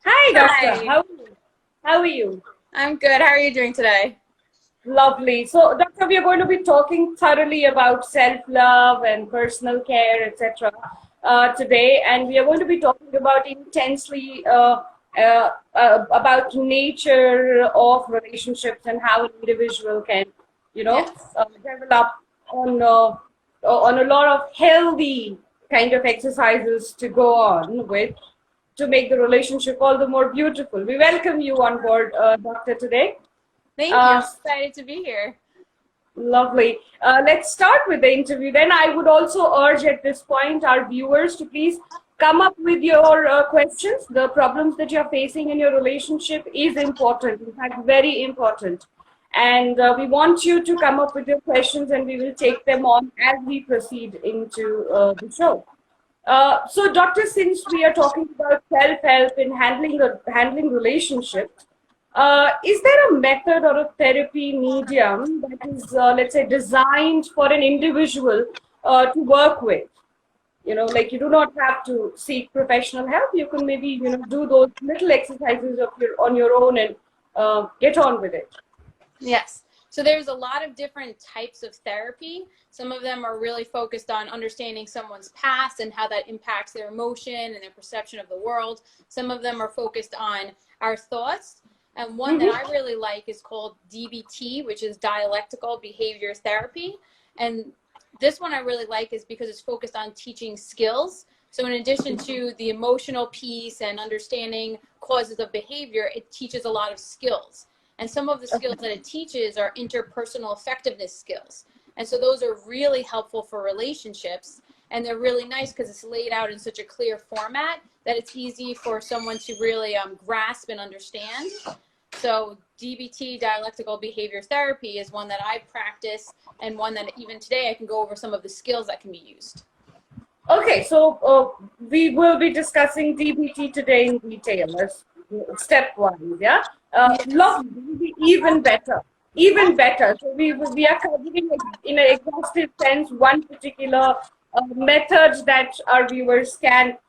Hi, doctor. Hi, How are you? I'm good. How are you doing today? Lovely. So, doctor, we are going to be talking thoroughly about self-love and personal care, etc. Today, and we are going to be talking about intensely about nature of relationships and how an individual can, Yes. develop on a lot of healthy kind of exercises to go on with to make the relationship all the more beautiful. We welcome you on board, Doctor, today. Thank you. Uh, I'm excited to be here. Lovely. Let's start with the interview. Then I would also urge at this point our viewers to please come up with your questions. The problems that you're facing in your relationship is important, in fact, very important. And we want you to come up with your questions and we will take them on as we proceed into the show. So, Doctor, since we are talking about self-help in handling relationships, is there a method or a therapy medium that is, let's say, designed for an individual to work with? Like you do not have to seek professional help. You can maybe, do those little exercises on your own and get on with it. Yes. So there's a lot of different types of therapy. Some of them are really focused on understanding someone's past and how that impacts their emotion and their perception of the world. Some of them are focused on our thoughts. And one that I Mm-hmm. really like is called DBT, which is dialectical behavior therapy. And this one I really like is because it's focused on teaching skills. So in addition to the emotional piece and understanding causes of behavior, it teaches a lot of skills. And some of the skills that it teaches are interpersonal effectiveness skills. And so those are really helpful for relationships. And they're really nice because it's laid out in such a clear format that it's easy for someone to really grasp and understand. So DBT, dialectical behavior therapy, is one that I practice and one that even today I can go over some of the skills that can be used. Okay, so we will be discussing DBT today in detail as stepwise, yeah? Yes. Lovely, will be even better, even better. So we are covering in an exhaustive sense one particular method that our viewers can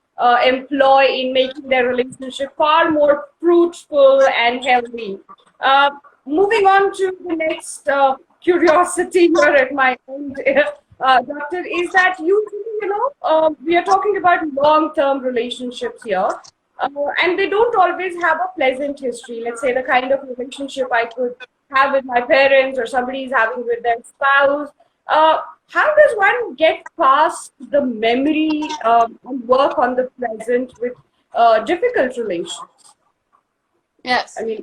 employ in making their relationship far more fruitful and healthy. Uh, Moving on to the next curiosity here at my end, Doctor, is that usually, we are talking about long-term relationships here, and they don't always have a pleasant history. Let's say the kind of relationship I could have with my parents or somebody is having with their spouse. How does one get past the memory and work on the present with difficult relations? Yes. I mean,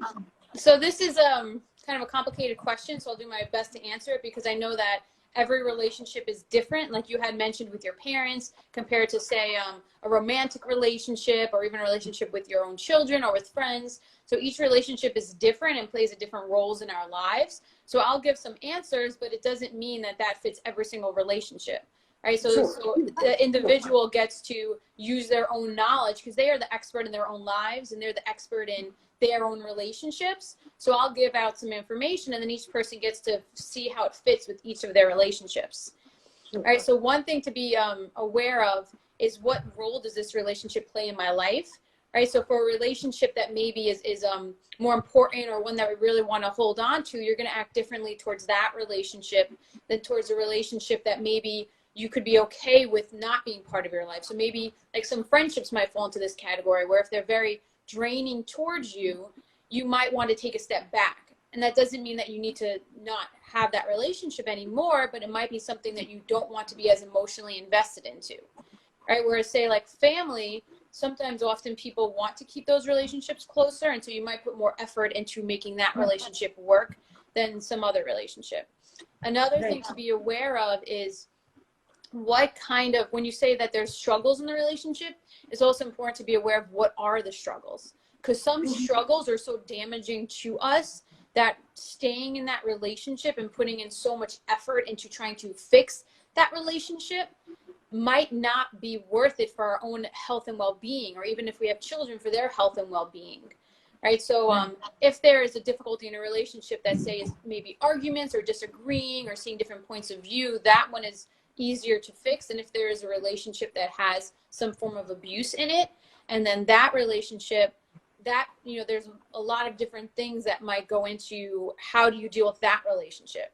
So this is kind of a complicated question, so I'll do my best to answer it because I know that every relationship is different, like you had mentioned with your parents, compared to say a romantic relationship or even a relationship with your own children or with friends. So each relationship is different and plays a different roles in our lives. So I'll give some answers, but it doesn't mean that that fits every single relationship. Right, so, true. so the individual gets to use their own knowledge because they are the expert in their own lives and they're the expert in their own relationships. So I'll give out some information and then each person gets to see how it fits with each of their relationships. All right, so one thing to be aware of is what role does this relationship play in my life? Right, so for a relationship that maybe is more important or one that we really want to hold on to, you're going to act differently towards that relationship than towards a relationship that maybe you could be okay with not being part of your life. So maybe like some friendships might fall into this category where if they're very draining towards you, you might want to take a step back. And that doesn't mean that you need to not have that relationship anymore, but it might be something that you don't want to be as emotionally invested into. Right? Whereas say like family, sometimes often people want to keep those relationships closer, and so you might put more effort into making that relationship work than some other relationship. Another thing Right. to be aware of is what kind of, when you say that there's struggles in the relationship, it's also important to be aware of what are the struggles, because some struggles are so damaging to us that staying in that relationship and putting in so much effort into trying to fix that relationship might not be worth it for our own health and well-being, or even if we have children, for their health and well-being. Right, so if there is a difficulty in a relationship that say is maybe arguments or disagreeing or seeing different points of view, that one is easier to fix than if there is a relationship that has some form of abuse in it, and then that relationship that, you know, there's a lot of different things that might go into how do you deal with that relationship.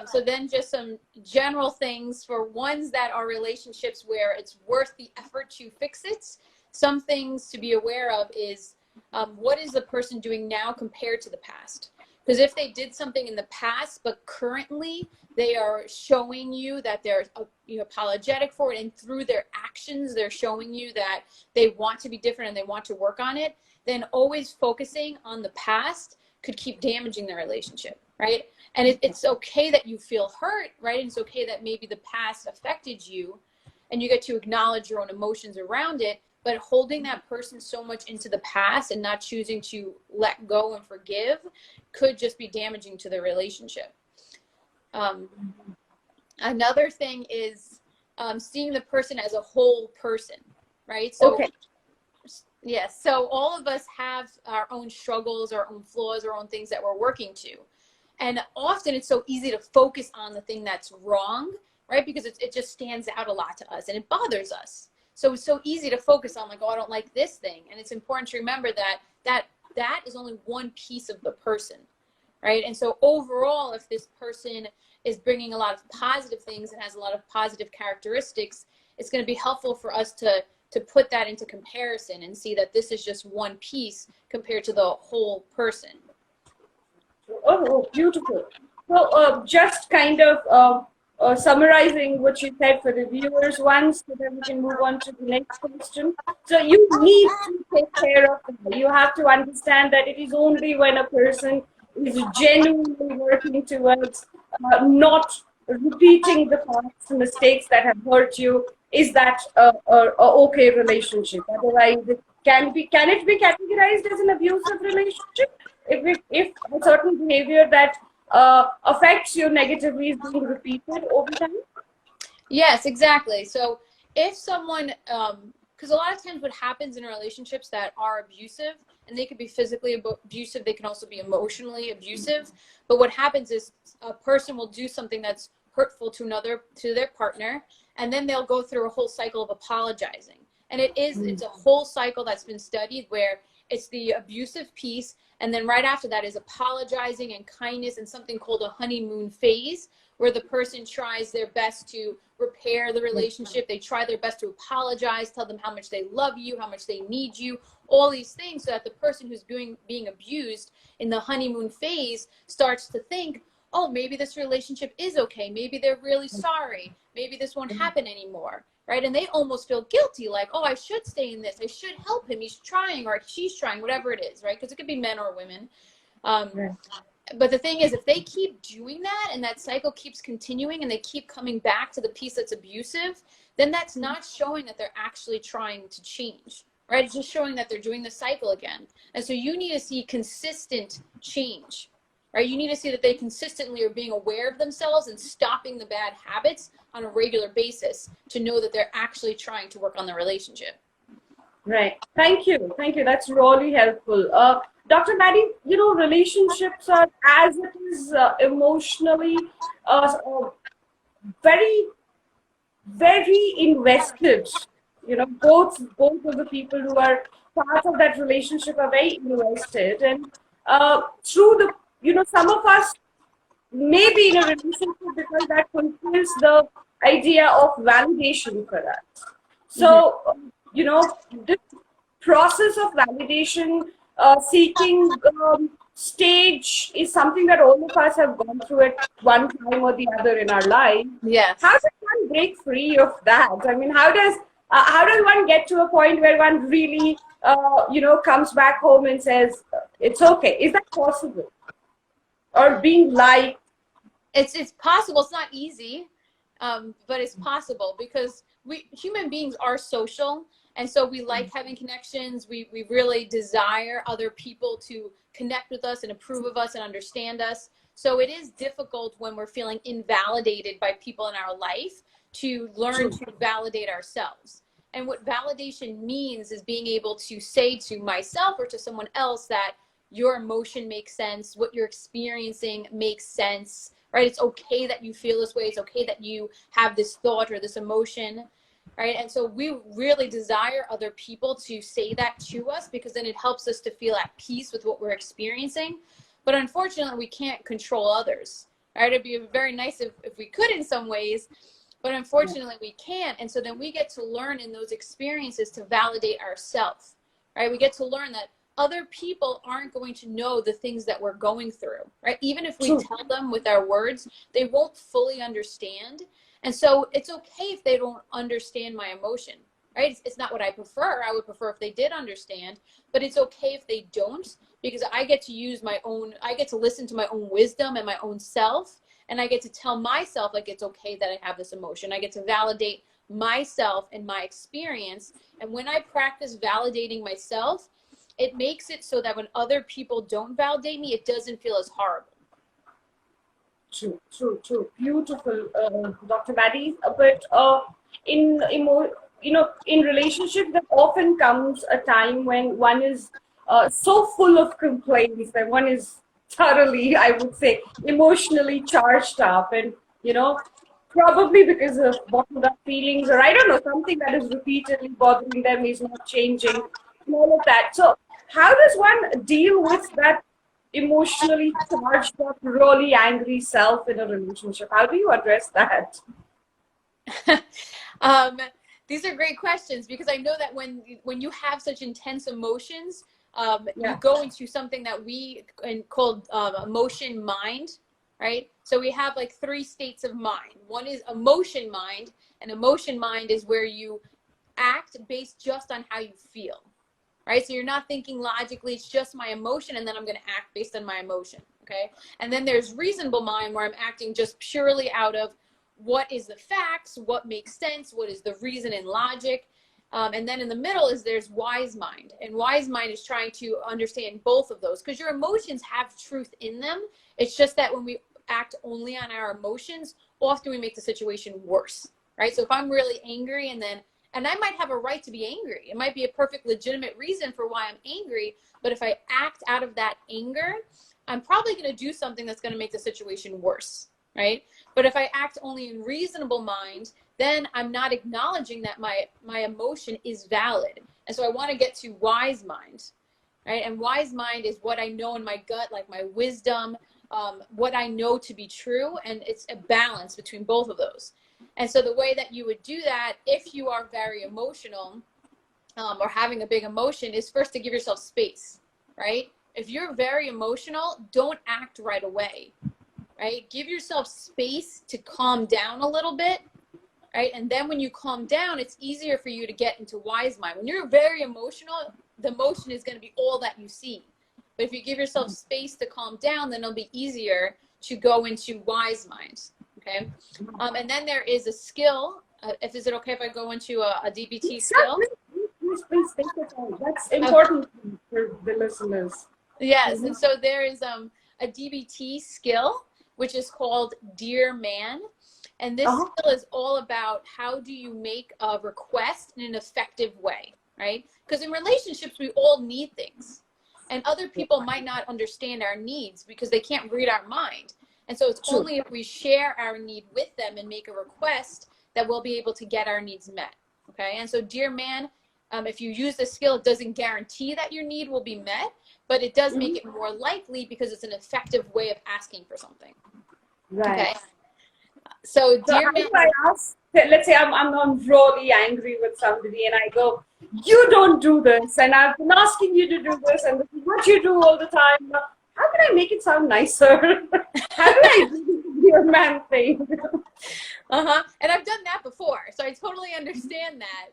So then just some general things for ones that are relationships where it's worth the effort to fix it. Some things to be aware of is what is the person doing now compared to the past? Because if they did something in the past, but currently they are showing you that they're apologetic for it, and through their actions, they're showing you that they want to be different and they want to work on it, then always focusing on the past could keep damaging the relationship, right? And it's okay that you feel hurt, right? And it's okay that maybe the past affected you and you get to acknowledge your own emotions around it, but holding that person so much into the past and not choosing to let go and forgive could just be damaging to the relationship. Another thing is seeing the person as a whole person, right? So, okay. Yes. So all of us have our own struggles, our own flaws, our own things that we're working to. And often it's so easy to focus on the thing that's wrong, right? Because it just stands out a lot to us and it bothers us. So it's so easy to focus on like, oh, I don't like this thing. And it's important to remember that is only one piece of the person, right? And so overall, if this person is bringing a lot of positive things and has a lot of positive characteristics, it's going to be helpful for us to put that into comparison and see that this is just one piece compared to the whole person. Oh, beautiful. So just kind of summarizing what you said for the viewers once, so that we can move on to the next question. So you need to take care of them. You have to understand that it is only when a person is genuinely working towards not repeating the past mistakes that have hurt you, is that a okay relationship. Otherwise, can it be categorized as an abusive relationship if a certain behavior that affects you negatively is being repeated over time? Yes, exactly. So if someone, because a lot of times what happens in relationships that are abusive, and they could be physically abusive, they can also be emotionally abusive. But what happens is a person will do something that's hurtful to their partner, and then they'll go through a whole cycle of apologizing. And it's a whole cycle that's been studied where it's the abusive piece, and then right after that is apologizing and kindness and something called a honeymoon phase, where the person tries their best to repair the relationship. They try their best to apologize, tell them how much they love you, how much they need you, all these things, so that the person who's being abused in the honeymoon phase starts to think, oh, maybe this relationship is okay. Maybe they're really sorry. Maybe this won't happen anymore, right? And they almost feel guilty, like, oh, I should stay in this. I should help him. He's trying, or she's trying, whatever it is, right? Because it could be men or women. But the thing is, if they keep doing that and that cycle keeps continuing and they keep coming back to the piece that's abusive, then that's not showing that they're actually trying to change, right? It's just showing that they're doing the cycle again. And so you need to see consistent change, right? You need to see that they consistently are being aware of themselves and stopping the bad habits on a regular basis to know that they're actually trying to work on the relationship. Right. Thank you. Thank you. That's really helpful. Dr. Maddie, relationships are, as it is emotionally very, very invested. Both of the people who are part of that relationship are very invested, and through some of us may be in a relationship because that fulfills the idea of validation for us. So, this process of validation seeking stage is something that all of us have gone through at one time or the other in our life. Yes. How does one break free of that? I mean, how does one get to a point where one really, comes back home and says, it's okay? Is that possible? Or being liked? It's possible. It's not easy, but it's possible because human beings are social. And so we like having connections. We really desire other people to connect with us and approve of us and understand us. So it is difficult when we're feeling invalidated by people in our life to learn to validate ourselves. And what validation means is being able to say to myself or to someone else that your emotion makes sense, what you're experiencing makes sense, right? It's okay that you feel this way. It's okay that you have this thought or this emotion. right? And so we really desire other people to say that to us, because then it helps us to feel at peace with what we're experiencing. But unfortunately, we can't control others, right? It'd be very nice if we could in some ways, but unfortunately we can't. And so then we get to learn in those experiences to validate ourselves, right? We get to learn that other people aren't going to know the things that we're going through, right? Even if we tell them with our words, they won't fully understand. And so it's okay if they don't understand my emotion, right? It's not what I prefer. I would prefer if they did understand, but it's okay if they don't, because I get to use my own, I get to listen to my own wisdom and my own self. And I get to tell myself, like, it's okay that I have this emotion. I get to validate myself and my experience. And when I practice validating myself, it makes it so that when other people don't validate me, it doesn't feel as horrible. True, true, true. Beautiful, Dr. Maddie. But in relationships, there often comes a time when one is so full of complaints that one is thoroughly, I would say, emotionally charged up, and probably because of bottled up feelings, or I don't know, something that is repeatedly bothering them is not changing, and all of that. So, how does one deal with that emotionally charged up, really angry self in a relationship? How do you address that? These are great questions, because I know that when you have such intense emotions, you go into something that we called emotion mind, right? So we have like 3 states of mind. One is emotion mind, and emotion mind is where you act based just on how you feel, right? So you're not thinking logically, it's just my emotion, and then I'm going to act based on my emotion, okay? And then there's reasonable mind, where I'm acting just purely out of what is the facts, what makes sense, what is the reason and logic. And then in the middle there's wise mind. And wise mind is trying to understand both of those, because your emotions have truth in them. It's just that when we act only on our emotions, often we make the situation worse, right? So if I'm really angry, and I might have a right to be angry. It might be a perfect legitimate reason for why I'm angry, but if I act out of that anger, I'm probably going to do something that's going to make the situation worse, right? But if I act only in reasonable mind, then I'm not acknowledging that my emotion is valid. And so I want to get to wise mind, right? And wise mind is what I know in my gut, like my wisdom, what I know to be true, and it's a balance between both of those. And so the way that you would do that, if you are very emotional or having a big emotion, is first to give yourself space, right? If you're very emotional, don't act right away, right? Give yourself space to calm down a little bit, right? And then when you calm down, it's easier for you to get into wise mind. When you're very emotional, the emotion is going to be all that you see. But if you give yourself space to calm down, then it'll be easier to go into wise mind. Okay. And then there is a skill. Is it okay if I go into a DBT skill? Please take your time. That's important for the listeners. Yes. And so there is a DBT skill, which is called Dear Man. And this skill is all about how do you make a request in an effective way, right? Because in relationships, we all need things. And other people might not understand our needs because they can't read our mind. And so it's only if we share our need with them and make a request that we'll be able to get our needs met. Okay. And so, Dear Man, if you use this skill, it doesn't guarantee that your need will be met, but it does make it more likely because it's an effective way of asking for something. Right. Okay. So Dear Man, I ask, let's say I'm really angry with somebody, and I go, you don't do this, and I've been asking you to do this, and this is what you do all the time. How can I make it sound nicer? How do I do the Dear Man thing? And I've done that before, so I totally understand that.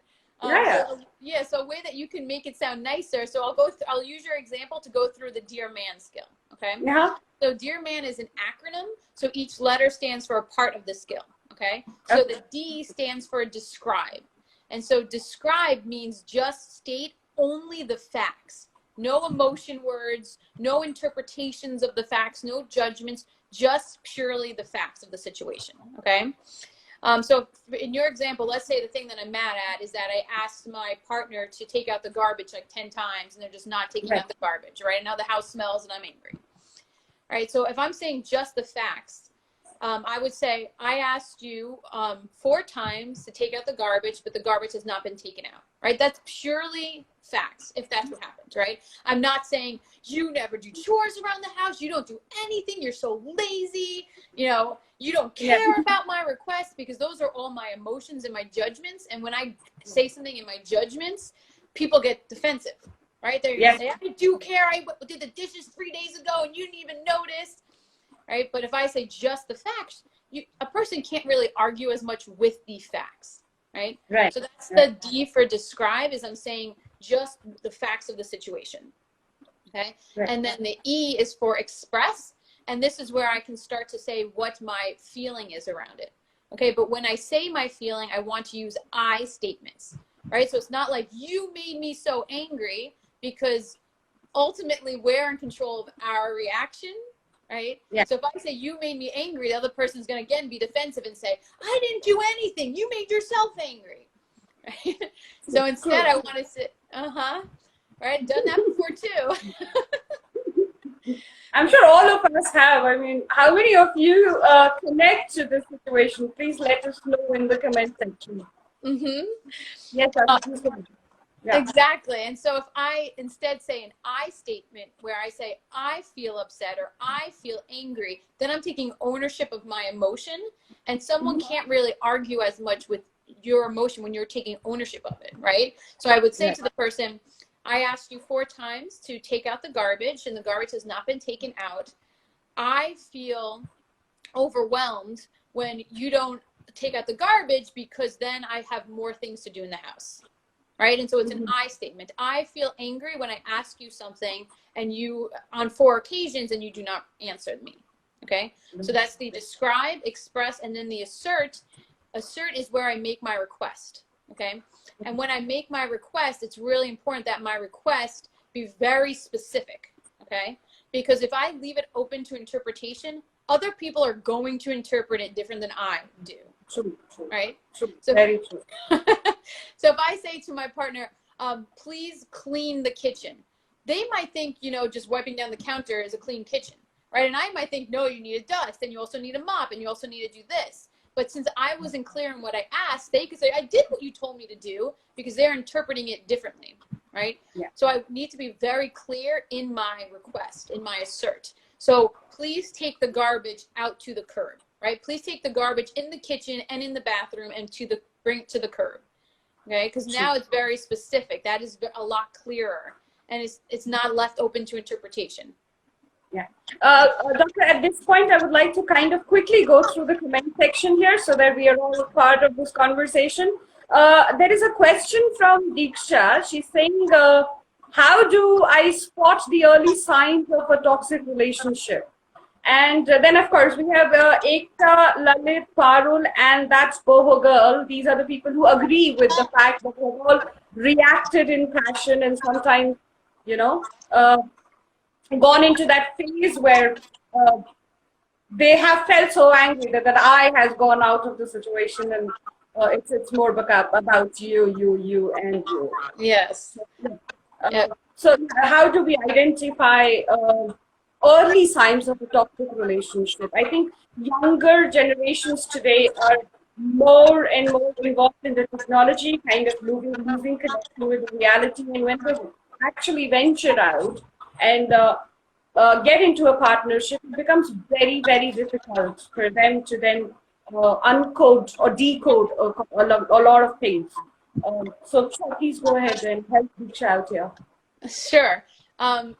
So a way that you can make it sound nicer. So I'll use your example to go through the Dear Man skill. Okay. Yeah. So Dear Man is an acronym. So each letter stands for a part of the skill. Okay. So the D stands for describe. And so describe means just state only the facts. No emotion words, no interpretations of the facts, no judgments, just purely the facts of the situation. Okay. So in your example, let's say the thing that I'm mad at is that I asked my partner to take out the garbage like 10 times and they're just not taking out the garbage, right? And now the house smells and I'm angry. All right. So if I'm saying just the facts, I would say, I asked you 4 times to take out the garbage, but the garbage has not been taken out, right? That's purely facts, if that's what happened, right? I'm not saying you never do chores around the house, you don't do anything, you're so lazy, you know, you don't care about my requests, because those are all my emotions and my judgments. And when I say something in my judgments, people get defensive, right? They're going to say, I do care, I did the dishes 3 days ago and you didn't even notice. Right? But if I say just the facts, a person can't really argue as much with the facts, right? Right. So that's the D for describe, is I'm saying just the facts of the situation, okay? Right. And then the E is for express, and this is where I can start to say what my feeling is around it, okay? But when I say my feeling, I want to use I statements, right? So it's not like you made me so angry, because ultimately we're in control of our reaction, right? Yeah. So if I say you made me angry, the other person's going to again be defensive and say, I didn't do anything. You made yourself angry. Right? So instead I want to say, right? Done that before too. I'm sure all of us have. I mean, how many of you connect to this situation? Please let us know in the comment section. Yes, yeah. Exactly. And so if I instead say an I statement where I say, I feel upset or I feel angry, then I'm taking ownership of my emotion, and someone can't really argue as much with your emotion when you're taking ownership of it, right? So I would say to the person, I asked you 4 times to take out the garbage and the garbage has not been taken out. I feel overwhelmed when you don't take out the garbage, because then I have more things to do in the house. Right? And so it's an I statement. I feel angry when I ask you something and you, on 4 occasions, and you do not answer me. Okay? So that's the describe, express, and then the assert. Assert is where I make my request. Okay? And when I make my request, it's really important that my request be very specific. Okay? Because if I leave it open to interpretation, other people are going to interpret it different than I do. True. Right? True. So, very true. So if I say to my partner, please clean the kitchen, they might think, you know, just wiping down the counter is a clean kitchen, right? And I might think, no, you need a dust, and you also need a mop, and you also need to do this. But since I wasn't clear in what I asked, they could say, I did what you told me to do, because they're interpreting it differently, right? Yeah. So I need to be very clear in my request, in my assert. So please take the garbage out to the curb, right? Please take the garbage in the kitchen and in the bathroom and bring it to the curb. Okay, because now it's very specific. That is a lot clearer, and it's not left open to interpretation. Yeah. Doctor, at this point, I would like to kind of quickly go through the comment section here so that we are all part of this conversation. There is a question from Diksha. She's saying, how do I spot the early signs of a toxic relationship? And then, of course, we have Ekta, Lalit, Parul, and that's Boho Girl. These are the people who agree with the fact that we've all reacted in passion and sometimes, you know, gone into that phase where they have felt so angry that I has gone out of the situation, and it's more about you, and you. Yes. So how do we identify early signs of a toxic relationship? I think younger generations today are more and more involved in the technology, kind of losing connection with the reality. And when they actually venture out and get into a partnership, it becomes very, very difficult for them to then uncode or decode a lot of things. So please go ahead and help reach out here. Sure.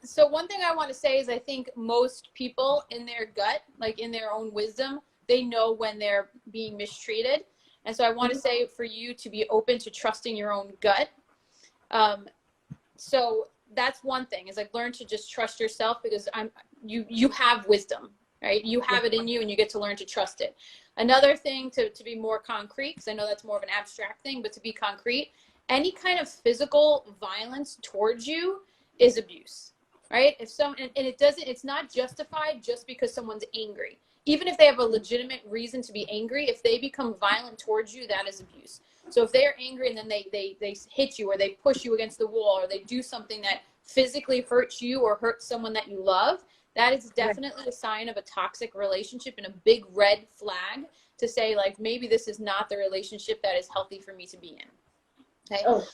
So one thing I want to say is I think most people in their gut, like in their own wisdom, they know when they're being mistreated. And so I want to say for you to be open to trusting your own gut. So that's one thing, is like learn to just trust yourself, because you have wisdom, right? You have it in you, and you get to learn to trust it. Another thing to be more concrete, because I know that's more of an abstract thing, but to be concrete, any kind of physical violence towards you is abuse, right? If someone, and it's not justified just because someone's angry. Even if they have a legitimate reason to be angry, if they become violent towards you, that is abuse. So if they're angry and then they hit you, or they push you against the wall, or they do something that physically hurts you or hurts someone that you love, that is definitely a sign of a toxic relationship and a big red flag to say, like, maybe this is not the relationship that is healthy for me to be in. Okay. Oh,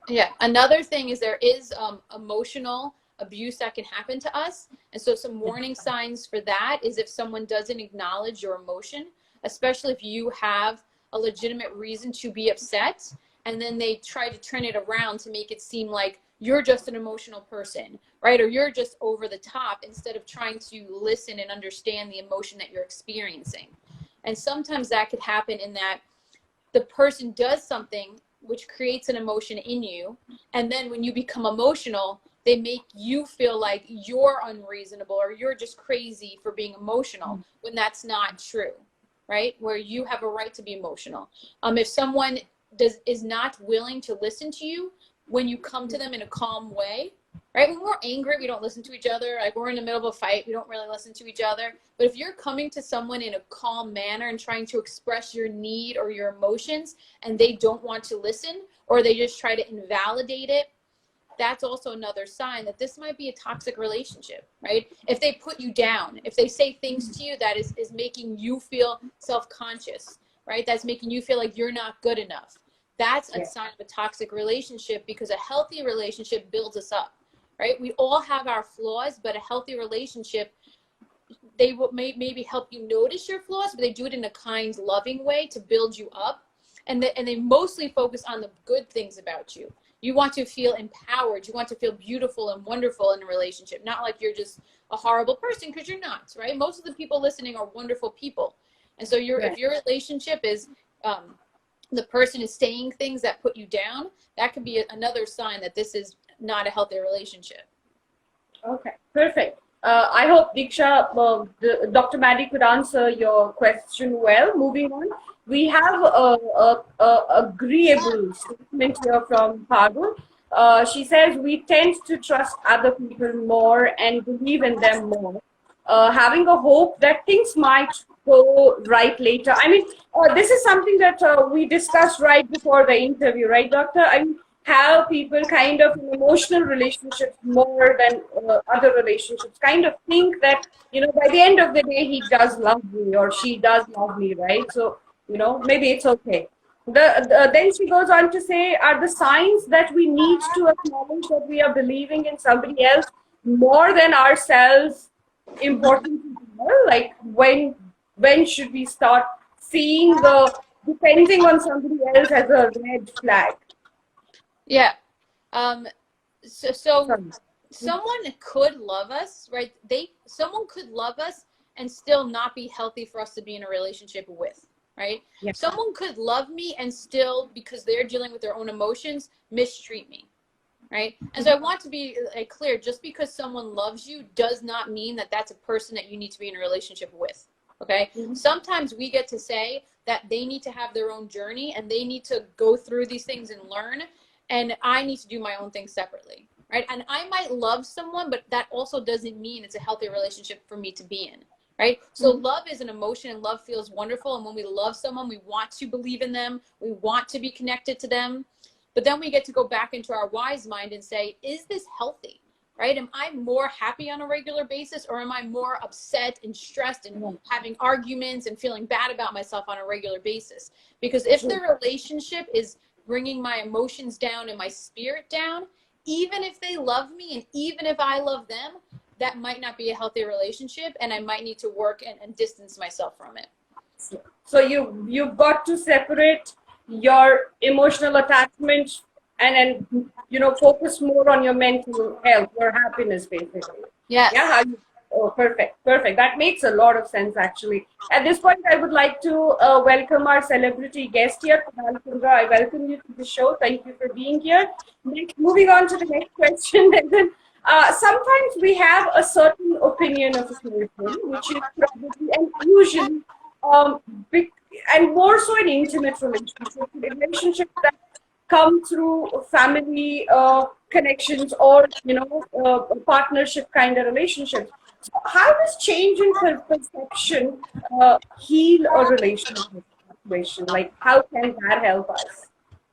yeah. Another thing is there is emotional abuse that can happen to us. And so some warning signs for that is if someone doesn't acknowledge your emotion, especially if you have a legitimate reason to be upset, and then they try to turn it around to make it seem like you're just an emotional person, right? Or you're just over the top instead of trying to listen and understand the emotion that you're experiencing. And sometimes that could happen in that the person does something which creates an emotion in you, and then when you become emotional, they make you feel like you're unreasonable or you're just crazy for being emotional, when that's not true, right? Where you have a right to be emotional. If someone is not willing to listen to you when you come to them in a calm way, right? When we're angry, we don't listen to each other. Like, we're in the middle of a fight, we don't really listen to each other. But if you're coming to someone in a calm manner and trying to express your need or your emotions, and they don't want to listen, or they just try to invalidate it, that's also another sign that this might be a toxic relationship, right? If they put you down, if they say things to you that is making you feel self-conscious, right? That's making you feel like you're not good enough. That's a sign of a toxic relationship, because a healthy relationship builds us up, right? We all have our flaws, but a healthy relationship, they will maybe help you notice your flaws, but they do it in a kind, loving way to build you up. And they mostly focus on the good things about you. You want to feel empowered. You want to feel beautiful and wonderful in a relationship, not like you're just a horrible person, because you're not, right? Most of the people listening are wonderful people. And so if your relationship is the person is saying things that put you down, that could be another sign that this is not a healthy relationship. Okay, perfect. I hope Dr. Maddie could answer your question well. Moving on, we have a agreeable statement here from Pagul. She says, we tend to trust other people more and believe in them more, having a hope that things might go right later. I mean, this is something that we discussed right before the interview, right, Doctor? I mean, how people kind of in emotional relationships more than other relationships kind of think that, by the end of the day, he does love me or she does love me, right? So, maybe it's okay. Then she goes on to say, are the signs that we need to acknowledge that we are believing in somebody else more than ourselves important to know? Like, when should we start seeing depending on somebody else as a red flag? Yeah. So someone could love us, right? Someone could love us and still not be healthy for us to be in a relationship with, right? Yeah. Someone could love me and still, because they're dealing with their own emotions, mistreat me, right? And so I want to be clear, just because someone loves you does not mean that that's a person that you need to be in a relationship with, okay? Sometimes we get to say that they need to have their own journey and they need to go through these things and learn, and I need to do my own thing separately, right? And I might love someone, but that also doesn't mean it's a healthy relationship for me to be in, right? So love is an emotion, and love feels wonderful. And when we love someone, we want to believe in them. We want to be connected to them. But then we get to go back into our wise mind and say, is this healthy, right? Am I more happy on a regular basis, or am I more upset and stressed and having arguments and feeling bad about myself on a regular basis? Because if the relationship is bringing my emotions down and my spirit down, even if they love me and even if I love them, that might not be a healthy relationship, and I might need to work and distance myself from it. So you've got to separate your emotional attachment and focus more on your mental health, your happiness, basically. Yes. Yeah. Oh, perfect. That makes a lot of sense, actually. At this point, I would like to welcome our celebrity guest here, Kunal Kundra. I welcome you to the show. Thank you for being here. Moving on to the next question. Sometimes we have a certain opinion of a person, which is probably and usually, and more so in intimate relationships that come through family connections or partnership kind of relationships. So how does change in perception heal a relationship situation? Like, how can that help us?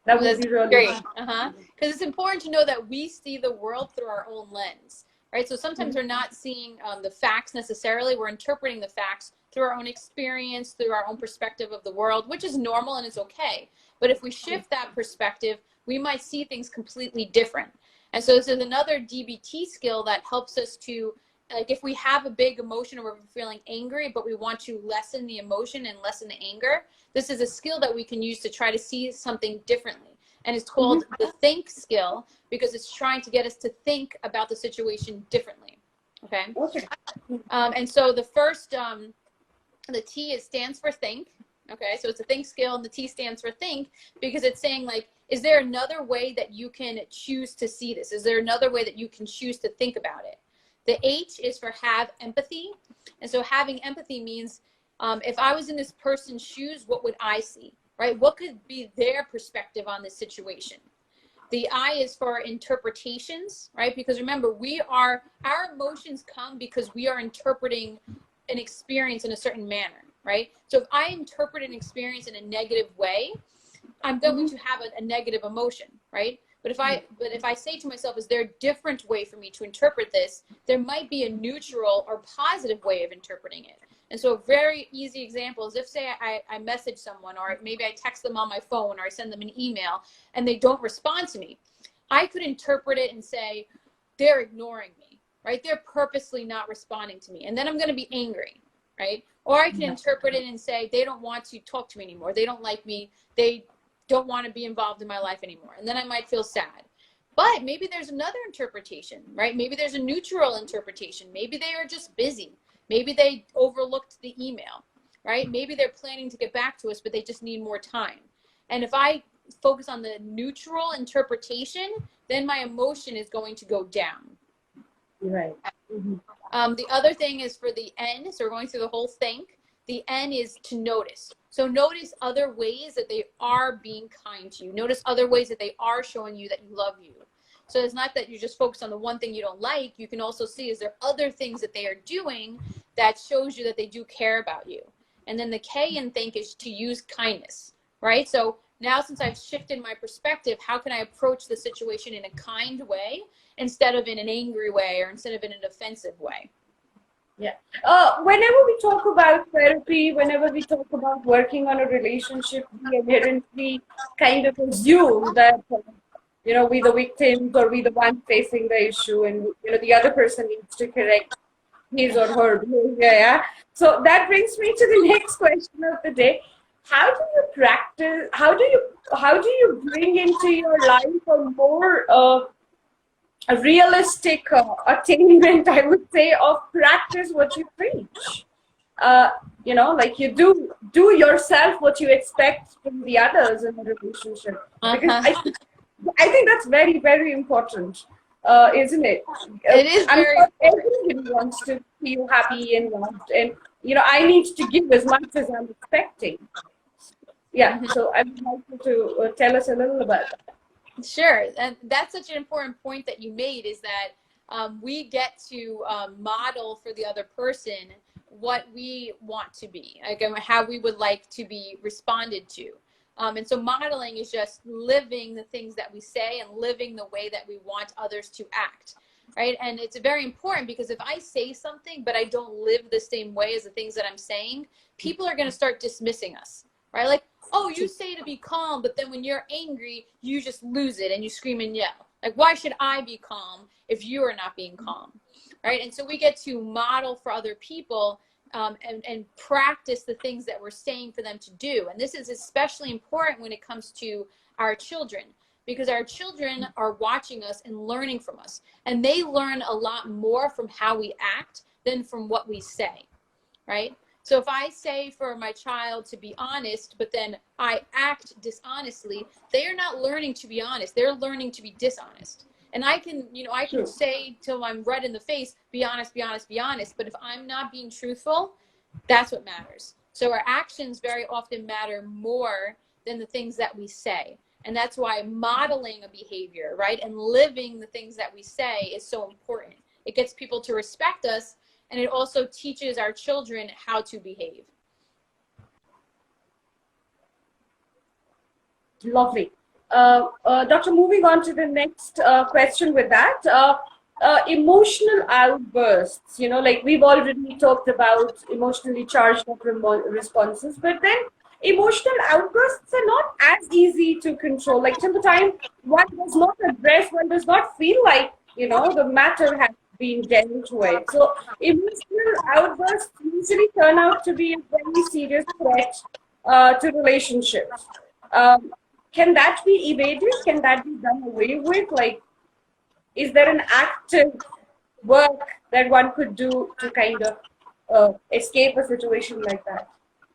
That would be really great. Because it's important to know that we see the world through our own lens. right? So sometimes we're not seeing the facts necessarily. We're interpreting the facts through our own experience, through our own perspective of the world, which is normal and it's okay. But if we shift that perspective, we might see things completely different. And so this is another DBT skill that helps us to, like, if we have a big emotion or we're feeling angry, but we want to lessen the emotion and lessen the anger, this is a skill that we can use to try to see something differently. And it's called the think skill, because it's trying to get us to think about the situation differently. Okay. And so the first, the T stands for think. Okay, so it's a think skill, and the T stands for think, because it's saying, like, is there another way that you can choose to see this? Is there another way that you can choose to think about it? The H is for have empathy. And so having empathy means, if I was in this person's shoes, what would I see, right? What could be their perspective on this situation? The I is for interpretations, right? Because remember, our emotions come because we are interpreting an experience in a certain manner, right? So if I interpret an experience in a negative way, I'm going to have a negative emotion, right? But if I say to myself, is there a different way for me to interpret this? There might be a neutral or positive way of interpreting it. And so a very easy example is if, say, I message someone, or maybe I text them on my phone, or I send them an email and they don't respond to me, I could interpret it and say, they're ignoring me, right? They're purposely not responding to me. And then I'm going to be angry, right? Or I can interpret it and say, they don't want to talk to me anymore. They don't like me. They don't want to be involved in my life anymore. And then I might feel sad. But maybe there's another interpretation, right? Maybe there's a neutral interpretation. Maybe they are just busy. Maybe they overlooked the email, right? Maybe they're planning to get back to us, but they just need more time. And if I focus on the neutral interpretation, then my emotion is going to go down. Right. The other thing is for the N, so we're going through the whole think. The N is to notice. So notice other ways that they are being kind to you. Notice other ways that they are showing you that you love you. So it's not that you just focus on the one thing you don't like. You can also see, is there other things that they are doing that shows you that they do care about you? And then the K in think is to use kindness, right? So now, since I've shifted my perspective, how can I approach the situation in a kind way instead of in an angry way, or instead of in an offensive way? Yeah. Whenever we talk about therapy, whenever we talk about working on a relationship, we inherently kind of assume that, we the victims, or we the one facing the issue, and, the other person needs to correct his or her behavior. Yeah. So that brings me to the next question of the day. How do you practice? How do you bring into your life a more a realistic attainment, I would say, of practice what you preach? Like you do yourself what you expect from the others in a relationship. Because I think that's very, very important, isn't it? It is very. Everybody wants to feel happy and loved, and I need to give as much as I'm expecting. Yeah. So I would like you to tell us a little about that. Sure. And that's such an important point that you made, is that we get to model for the other person what we want to be, like how we would like to be responded to. And so modeling is just living the things that we say and living the way that we want others to act, right? And it's very important, because if I say something but I don't live the same way as the things that I'm saying, people are going to start dismissing us, right? Like, oh, you say to be calm, but then when you're angry, you just lose it and you scream and yell. Like, why should I be calm if you are not being calm, right? And so we get to model for other people and practice the things that we're saying for them to do. And this is especially important when it comes to our children, because our children are watching us and learning from us. And they learn a lot more from how we act than from what we say, right? So if I say for my child to be honest, but then I act dishonestly, they are not learning to be honest. They're learning to be dishonest. And I can say till I'm red in the face, be honest, be honest, be honest. But if I'm not being truthful, that's what matters. So our actions very often matter more than the things that we say. And that's why modeling a behavior, right, and living the things that we say is so important. It gets people to respect us, and it also teaches our children how to behave. Lovely. Doctor, moving on to the next question with that. emotional outbursts, like we've already talked about emotionally charged up responses, but then emotional outbursts are not as easy to control. Like till the time one does not address, one does not feel like, the matter has been dealt with. So emotional outbursts usually turn out to be a very serious threat to relationships. Um, can that be evaded? Can that be done away with? Like, is there an active work that one could do to kind of escape a situation like that?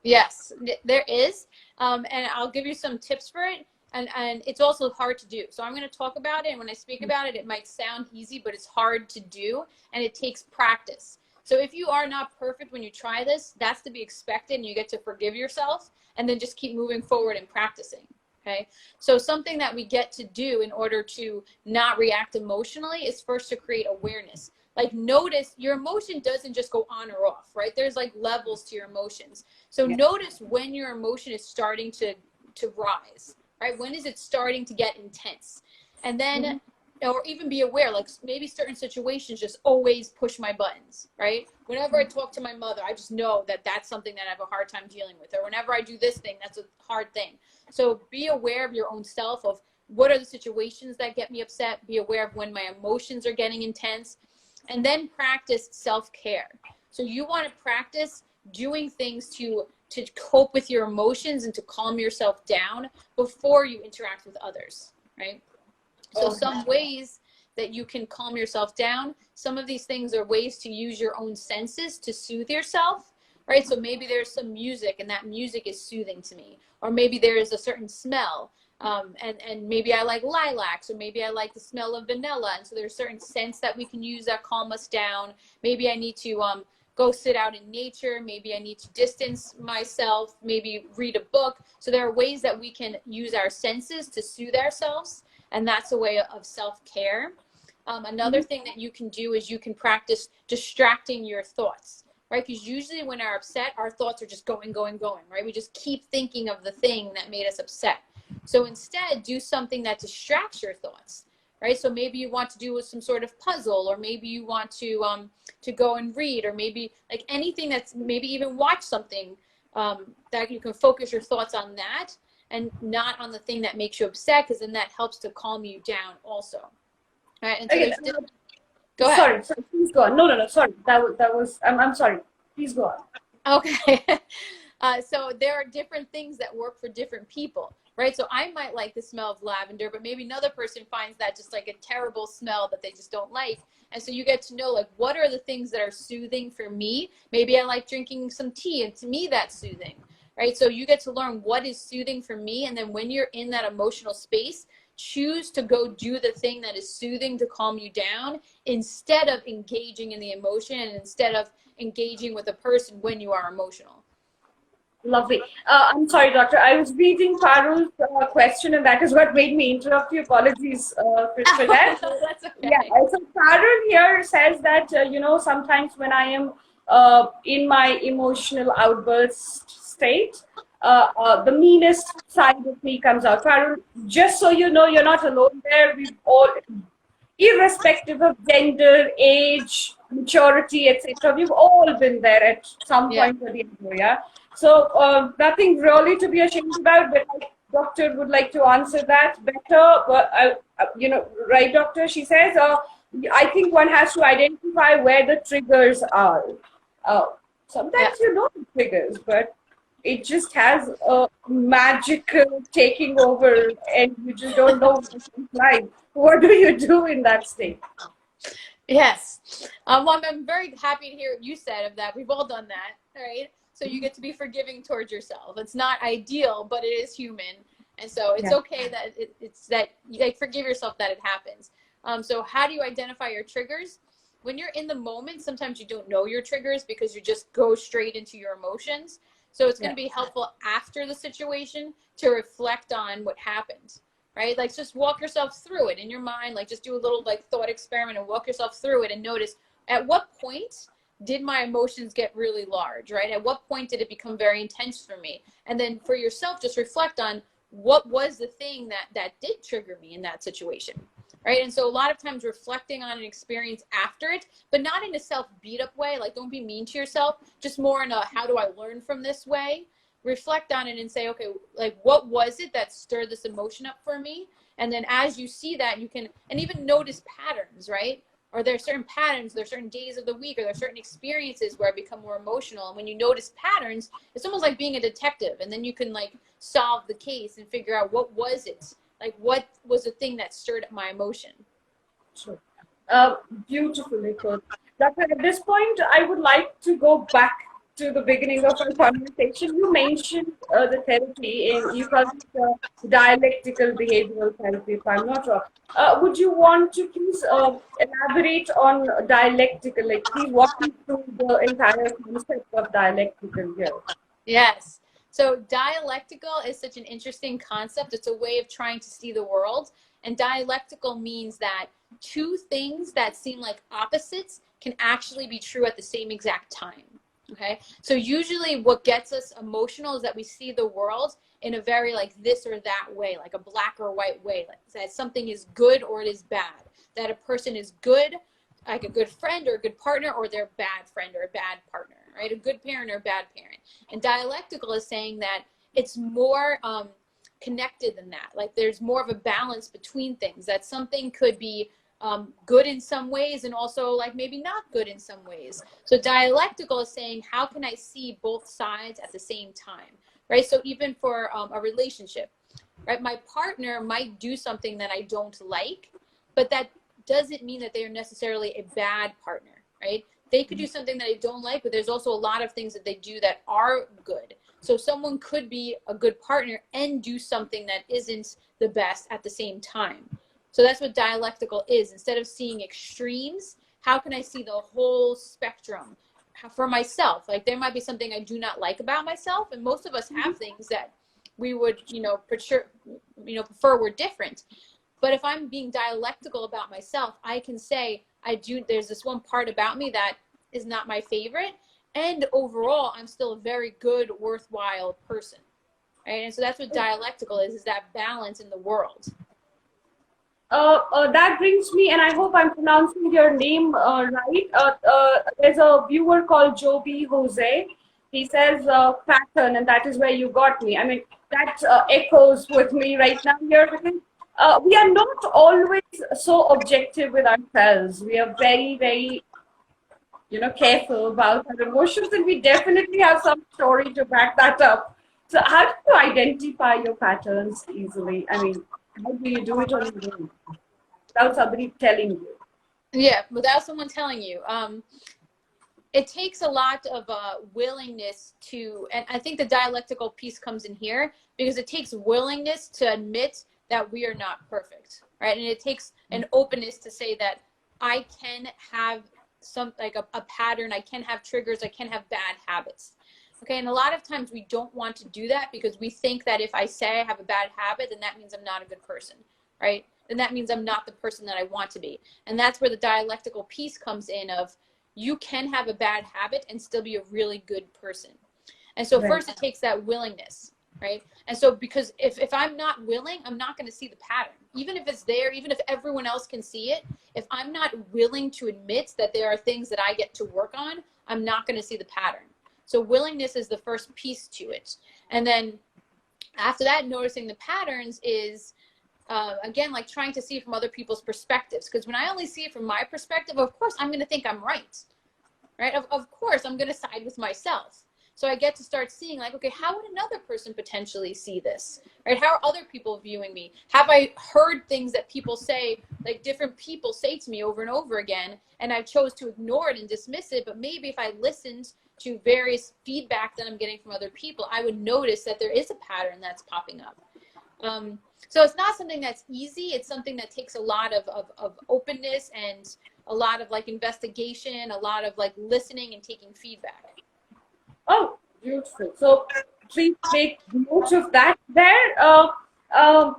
Yes, there is. And I'll give you some tips for it. And it's also hard to do. So I'm going to talk about it. And when I speak about it, it might sound easy, but it's hard to do. And it takes practice. So if you are not perfect when you try this, that's to be expected. And you get to forgive yourself and then just keep moving forward and practicing. Okay. So something that we get to do in order to not react emotionally is first to create awareness. Like notice your emotion doesn't just go on or off, right? There's like levels to your emotions. So notice when your emotion is starting to rise, right? When is it starting to get intense? And then, or even be aware, like maybe certain situations just always push my buttons, right? Whenever I talk to my mother, I just know that that's something that I have a hard time dealing with. Or whenever I do this thing, that's a hard thing. So be aware of your own self, of what are the situations that get me upset. Be aware of when my emotions are getting intense. And then practice self-care. So you want to practice doing things to cope with your emotions and to calm yourself down before you interact with others, right? So some ways that you can calm yourself down, some of these things are ways to use your own senses to soothe yourself, right? So maybe there's some music and that music is soothing to me. Or maybe there is a certain smell. And maybe I like lilacs, or maybe I like the smell of vanilla. And so there's certain scents that we can use that calm us down. Maybe I need to go sit out in nature. Maybe I need to distance myself, maybe read a book. So there are ways that we can use our senses to soothe ourselves. And that's a way of self-care. Another thing that you can do is you can practice distracting your thoughts, right? Because usually when we're upset, our thoughts are just going, right? We just keep thinking of the thing that made us upset. So instead, do something that distracts your thoughts, right? So maybe you want to do some sort of puzzle, or maybe you want to go and read, or maybe like anything that's, maybe even watch something that you can focus your thoughts on that and not on the thing that makes you upset, because then that helps to calm you down also. All right, and so Okay, go ahead. Sorry, please go on. No, sorry. I'm sorry. Please go on. Okay. So there are different things that work for different people, right? So I might like the smell of lavender, but maybe another person finds that just like a terrible smell that they just don't like. And so you get to know, like, what are the things that are soothing for me? Maybe I like drinking some tea, and to me that's soothing, right? So you get to learn what is soothing for me. And then when you're in that emotional space, choose to go do the thing that is soothing to calm you down, instead of engaging in the emotion and instead of engaging with a person when you are emotional. Lovely. I'm sorry, doctor. I was reading Parul's question, and that is what made me interrupt you. Apologies for that. That's okay. Yeah. So Parul here says that sometimes when I am in my emotional outburst state, the meanest side of me comes out. Parul, just so you know, you're not alone there. We've all, irrespective of gender, age, maturity, etc., we've all been there at some point or the other. Yeah. So nothing really to be ashamed about, but doctor would like to answer that better. But right, doctor? She says, I think one has to identify where the triggers are. Sometimes you know the triggers, but it just has a magical taking over, and you just don't know what it's like. What do you do in that state? Yes. Well, I'm very happy to hear what you said of that. We've all done that, right? So you get to be forgiving towards yourself. It's not ideal, but it is human. And so it's okay that it's that you like forgive yourself that it happens. So how do you identify your triggers? When you're in the moment, sometimes you don't know your triggers because you just go straight into your emotions. So it's going to be helpful after the situation to reflect on what happened, right? Like just walk yourself through it in your mind. Like just do a little like thought experiment and walk yourself through it and notice at what point did my emotions get really large, right? At what point did it become very intense for me? And then for yourself, just reflect on what was the thing that did trigger me in that situation, right? And so a lot of times reflecting on an experience after it, but not in a self beat up way, like don't be mean to yourself, just more in a how do I learn from this way. Reflect on it and say, okay, like what was it that stirred this emotion up for me? And then as you see that, you can, and even notice patterns, right? Or there are certain patterns, there are certain days of the week, or there are certain experiences where I become more emotional. And when you notice patterns, it's almost like being a detective. And then you can like solve the case and figure out what was it? Like what was the thing that stirred up my emotion? Sure. Beautifully put. Doctor, at this point, I would like to go back to the beginning of our conversation. You mentioned the therapy, and you called it dialectical behavioral therapy, if I'm not wrong. Would you want to please elaborate on dialectical? Like, please walk me through the entire concept of dialectical here. Yes. So dialectical is such an interesting concept. It's a way of trying to see the world. And dialectical means that two things that seem like opposites can actually be true at the same exact time. Okay. So usually what gets us emotional is that we see the world in a very like this or that way, like a black or white way, like that something is good or it is bad, that a person is good, like a good friend or a good partner, or they're a bad friend or a bad partner, right? A good parent or a bad parent. And dialectical is saying that it's more connected than that. Like there's more of a balance between things, that something could be good in some ways and also like maybe not good in some ways. So dialectical is saying, how can I see both sides at the same time, right? So even for a relationship, right? My partner might do something that I don't like, but that doesn't mean that they are necessarily a bad partner, right? They could do something that I don't like, but there's also a lot of things that they do that are good. So someone could be a good partner and do something that isn't the best at the same time. So that's what dialectical is. Instead of seeing extremes, how can I see the whole spectrum for myself? Like there might be something I do not like about myself, and most of us have things that we would, prefer were different. But if I'm being dialectical about myself, I can say, there's this one part about me that is not my favorite. And overall, I'm still a very good, worthwhile person. Right? And so that's what dialectical is that balance in the world. That brings me, and I hope I'm pronouncing your name right. There's a viewer called Joby Jose. He says pattern, and that is where you got me. I mean, that echoes with me right now here because we are not always so objective with ourselves. We are very, very, careful about our emotions, and we definitely have some story to back that up. So, how do you identify your patterns easily? I mean, how do you do it on your own without somebody telling you? Yeah, without someone telling you. It takes a lot of willingness to, and I think the dialectical piece comes in here because it takes willingness to admit that we are not perfect, right? And it takes an openness to say that I can have a pattern, I can have triggers, I can have bad habits. Okay, and a lot of times we don't want to do that because we think that if I say I have a bad habit, then that means I'm not a good person, right? Then that means I'm not the person that I want to be. And that's where the dialectical piece comes in of you can have a bad habit and still be a really good person. And so first it takes that willingness, right? And so because if I'm not willing, I'm not going to see the pattern. Even if it's there, even if everyone else can see it, if I'm not willing to admit that there are things that I get to work on, I'm not going to see the pattern. So willingness is the first piece to it. And then after that, noticing the patterns is, again, like trying to see it from other people's perspectives. Because when I only see it from my perspective, of course, I'm going to think I'm right? Of course, I'm going to side with myself. So I get to start seeing like, okay, how would another person potentially see this, right? How are other people viewing me? Have I heard things that people say, like different people say to me over and over again, and I chose to ignore it and dismiss it, but maybe if I listened to various feedback that I'm getting from other people, I would notice that there is a pattern that's popping up. So it's not something that's easy. It's something that takes a lot of openness and a lot of like investigation, a lot of like listening and taking feedback. Oh, beautiful. So please take note of that there. That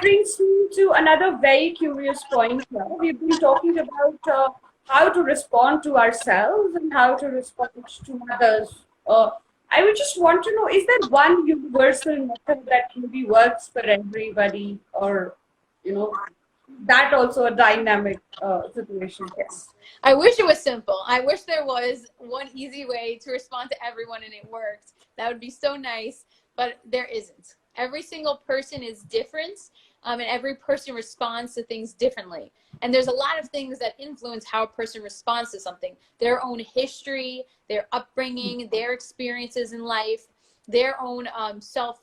brings me to another very curious point here. We've been talking about how to respond to ourselves and how to respond to others. I would just want to know, is there one universal method that maybe works for everybody, or that also a dynamic situation. Yes. I wish it was simple. I wish there was one easy way to respond to everyone and it worked. That would be so nice, but there isn't. Every single person is different, and every person responds to things differently. And there's a lot of things that influence how a person responds to something. Their own history, their upbringing, their experiences in life, their own self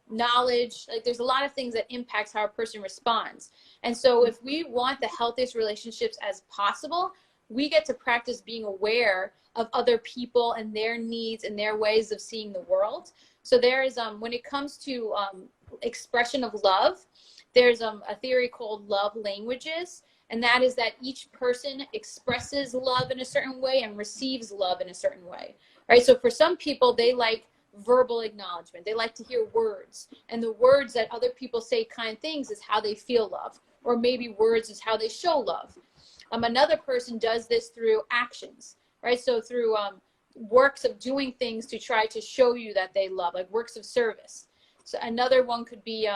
knowledge. Like there's a lot of things that impacts how a person responds. And so if we want the healthiest relationships as possible, we get to practice being aware of other people and their needs and their ways of seeing the world. So there is, when it comes to expression of love, there's a theory called love languages. And that is that each person expresses love in a certain way and receives love in a certain way, right? So for some people, they like verbal acknowledgement. They like to hear words, and the words that other people say kind things is how they feel love, or maybe words is how they show love. Another person does this through actions, right? So through works of doing things to try to show you that they love, like works of service. So another one could be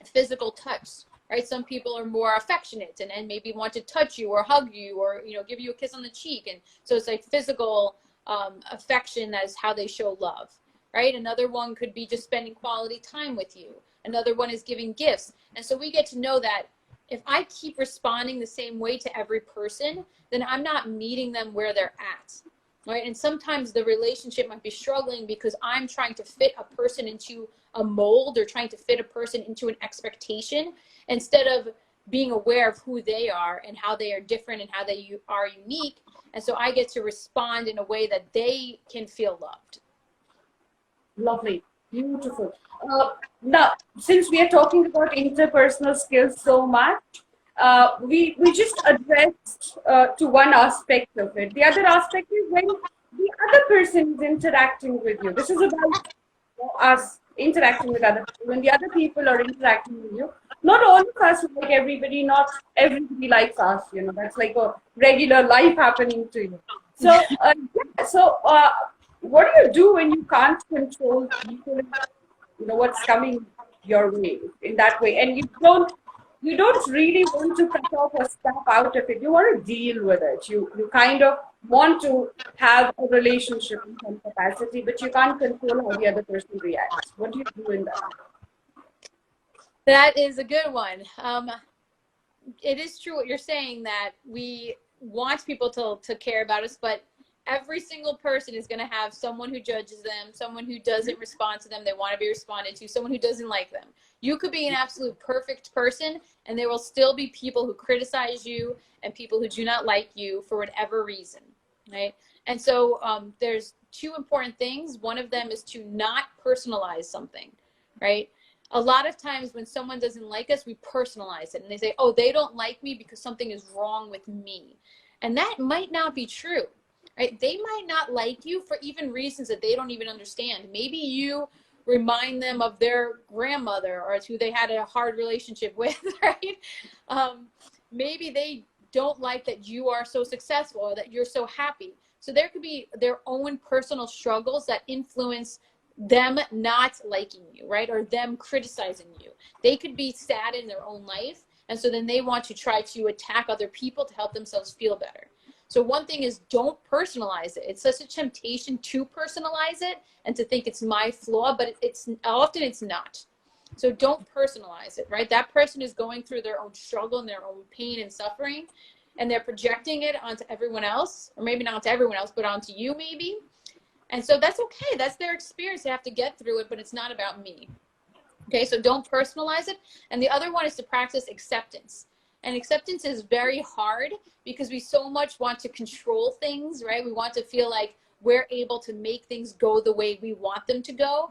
physical touch, right? Some people are more affectionate and maybe want to touch you or hug you or, give you a kiss on the cheek. And so it's like physical affection, that is how they show love. Right? Another one could be just spending quality time with you. Another one is giving gifts. And so we get to know that if I keep responding the same way to every person, then I'm not meeting them where they're at. Right? And sometimes the relationship might be struggling because I'm trying to fit a person into a mold or trying to fit a person into an expectation instead of being aware of who they are and how they are different and how they are unique. And so I get to respond in a way that they can feel loved. Lovely. Beautiful. Now, since we are talking about interpersonal skills so much, we just addressed to one aspect of it. The other aspect is when the other person is interacting with you. This is about us interacting with other people. When the other people are interacting with you, not all of us like everybody, not everybody likes us. That's like a regular life happening to you. So, what do you do when you can't control people, what's coming your way in that way, and you don't really want to cut off or step out of it. You want to deal with it. You kind of want to have a relationship in some capacity, but you can't control how the other person reacts. What do you do in that? That is a good one. It is true what you're saying, that we want people to care about us, but every single person is going to have someone who judges them, someone who doesn't respond to them, they want to be responded to, someone who doesn't like them. You could be an absolute perfect person, and there will still be people who criticize you and people who do not like you for whatever reason, right? And so there's two important things. One of them is to not personalize something, right? A lot of times when someone doesn't like us, we personalize it, and they say, oh, they don't like me because something is wrong with me. And that might not be true. Right? They might not like you for even reasons that they don't even understand. Maybe you remind them of their grandmother or who they had a hard relationship with, right? Maybe they don't like that you are so successful or that you're so happy. So there could be their own personal struggles that influence them not liking you, right? Or them criticizing you. They could be sad in their own life. And so then they want to try to attack other people to help themselves feel better. So one thing is, don't personalize it. It's such a temptation to personalize it and to think it's my flaw, but it's often it's not. So don't personalize it, right? That person is going through their own struggle and their own pain and suffering, and they're projecting it onto everyone else, or maybe not onto everyone else, but onto you maybe. And so that's okay. That's their experience. They have to get through it, but it's not about me. Okay, so don't personalize it. And the other one is to practice acceptance. And acceptance is very hard because we so much want to control things, right? We want to feel like we're able to make things go the way we want them to go.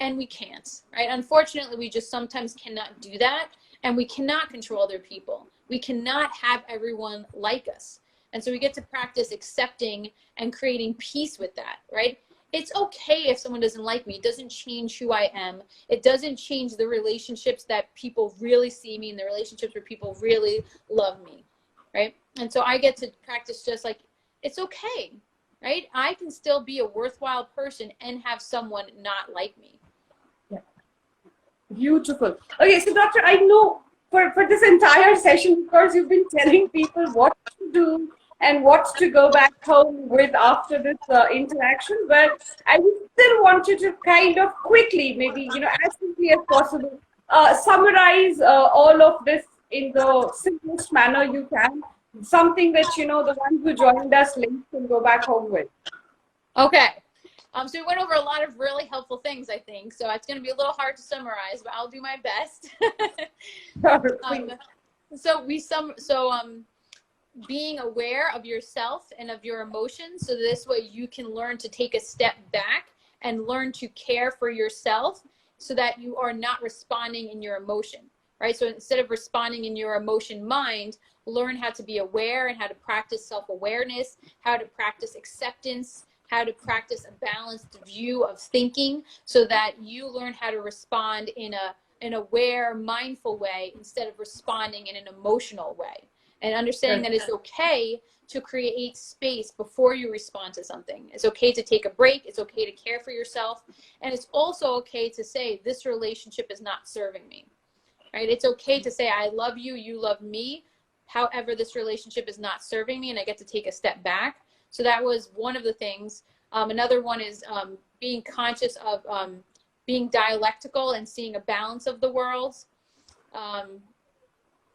And we can't, right? Unfortunately, we just sometimes cannot do that. And we cannot control other people. We cannot have everyone like us. And so we get to practice accepting and creating peace with that, right? It's okay if someone doesn't like me. It doesn't change who I am. It doesn't change the relationships that people really see me and the relationships where people really love me, right? And so I get to practice just like, it's okay, right? I can still be a worthwhile person and have someone not like me. Yeah. Beautiful. Okay, so doctor, I know for this entire session, of course, you've been telling people what to do and what to go back home with after this interaction, but I would still want you to kind of quickly, maybe, as quickly as possible, summarize all of this in the simplest manner you can, something that, the ones who joined us late can go back home with. Okay. So we went over a lot of really helpful things, I think. So it's going to be a little hard to summarize, but I'll do my best. Being aware of yourself and of your emotions, so this way you can learn to take a step back and learn to care for yourself, so that you are not responding in your emotion, right? So instead of responding in your emotion mind, learn how to be aware and how to practice self-awareness, how to practice acceptance, how to practice a balanced view of thinking, so that you learn how to respond in an aware, mindful way instead of responding in an emotional way. And understanding that it's okay to create space before you respond to something. It's okay to take a break. It's okay to care for yourself. And it's also okay to say, this relationship is not serving me, right? It's okay to say, I love you, you love me. However, this relationship is not serving me, and I get to take a step back. So that was one of the things. Another one is being conscious of being dialectical and seeing a balance of the worlds.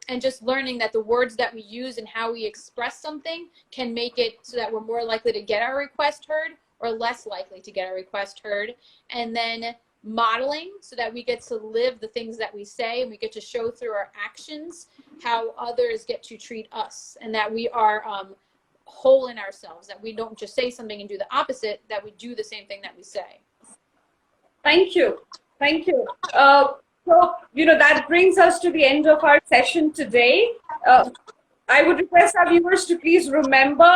And just learning that the words that we use and how we express something can make it so that we're more likely to get our request heard or less likely to get our request heard. And then modeling, so that we get to live the things that we say, and we get to show through our actions how others get to treat us, and that we are whole in ourselves, that we don't just say something and do the opposite, that we do the same thing that we say. Thank you. Thank you. So, that brings us to the end of our session today. I would request our viewers to please remember,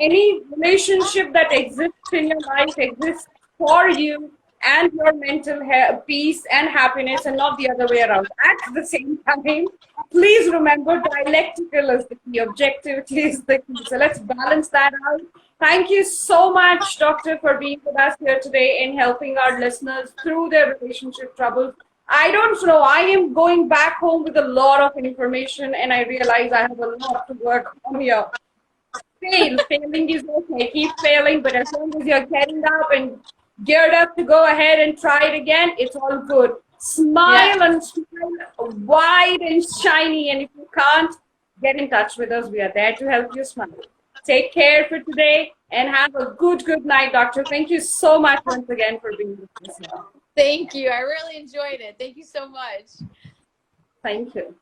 any relationship that exists in your life exists for you and your mental peace and happiness, and not the other way around. At the same time, please remember, dialectical is the key, objectivity is the key. So let's balance that out. Thank you so much, Doctor, for being with us here today and helping our listeners through their relationship troubles. I don't know, I am going back home with a lot of information, and I realize I have a lot to work on here. Failing is okay, keep failing, but as long as you're getting up and geared up to go ahead and try it again, it's all good. Smile and smile wide and shiny, and if you can't, get in touch with us. We are there to help you smile. Take care for today and have a good night, Doctor. Thank you so much once again for being with us now. Thank you. I really enjoyed it. Thank you so much. Thank you.